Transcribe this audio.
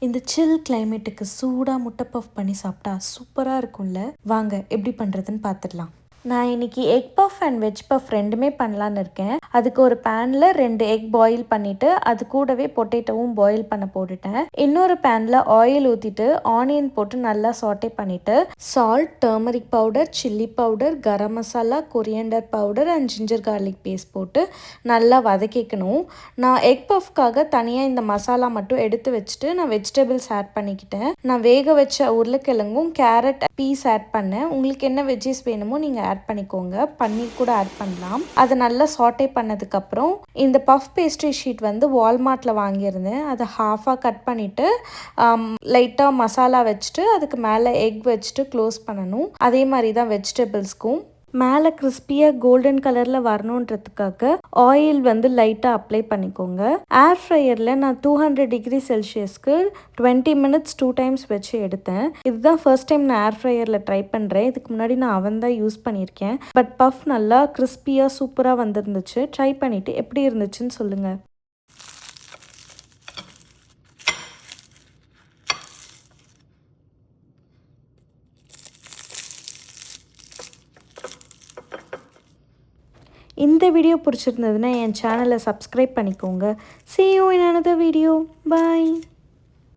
இந்த சில் கிளைமேட்டுக்கு சூடாக முட்டை பஃப் பண்ணி சாப்பிட்டா சூப்பராக இருக்கும்ல. வாங்க எப்படி பண்ணுறதுன்னு பார்த்துடலாம். நான் இன்னைக்கு egg puff and veg puff ரெண்டுமே பண்ணலான்னு இருக்கேன். அதுக்கு ஒரு பேனில் 2 எக் பாயில் பண்ணிவிட்டு அது கூடவே பொட்டேட்டோவும் பாயில் பண்ண போட்டுட்டேன். இன்னொரு பேனில் ஆயில் ஊற்றிட்டு ஆனியன் போட்டு நல்லா சாட்டே பண்ணிவிட்டு salt, turmeric powder, chilli powder, garam masala, coriander powder and ginger garlic paste போட்டு நல்லா வதக்கிக்கணும். நான் எக் பஃப்காக தனியாக இந்த மசாலா மட்டும் எடுத்து வச்சுட்டு நான் வெஜிடபிள்ஸ் ஆட் பண்ணிக்கிட்டேன். நான் வேக வச்ச உருளைக்கிழங்கும் கேரட் பீஸ் ஆட் பண்ணேன். உங்களுக்கு என்ன வெஜ்ஜஸ் வேணுமோ நீங்கள் ஆட் பண்ணிக்கோங்க. பன்னீர் கூட ஆட் பண்ணலாம். அதை நல்லா சாட்டே பண்ணதுக்கப்புறம் இந்த பஃப் பேஸ்ட்ரி ஷீட் வந்து வால்மார்ட்டில் வாங்கியிருந்தேன். அதை ஹாஃபாக கட் பண்ணிவிட்டு லைட்டாக மசாலா வச்சுட்டு அதுக்கு மேலே எக் வச்சுட்டு க்ளோஸ் பண்ணணும். அதே மாதிரி தான் வெஜிடபிள்ஸ்க்கும் மேலே கிறிஸ்பியாக கோல்டன் கலரில் வரணுன்றதுக்காக ஆயில் வந்து லைட்டாக அப்ளை பண்ணிக்கோங்க. ஏர் ஃப்ரையரில் நான் 200 டிகிரி செல்சியஸ்க்கு 20 மினிட்ஸ் 2 டைம்ஸ் வச்சு எடுத்தேன். இதுதான் ஃபர்ஸ்ட் டைம் நான் ஏர் ஃப்ரையரில் ட்ரை பண்ணுறேன். இதுக்கு முன்னாடி நான் அவன் தான் யூஸ் பண்ணியிருக்கேன். பட் பஃப் நல்லா கிறிஸ்பியாக சூப்பராக வந்துருந்துச்சு. ட்ரை பண்ணிவிட்டு எப்படி இருந்துச்சுன்னு சொல்லுங்கள். இந்த வீடியோ பிடிச்சிருந்ததுன்னா என் சேனலை சப்ஸ்கிரைப் பண்ணிக்கோங்க. See you in another video. Bye.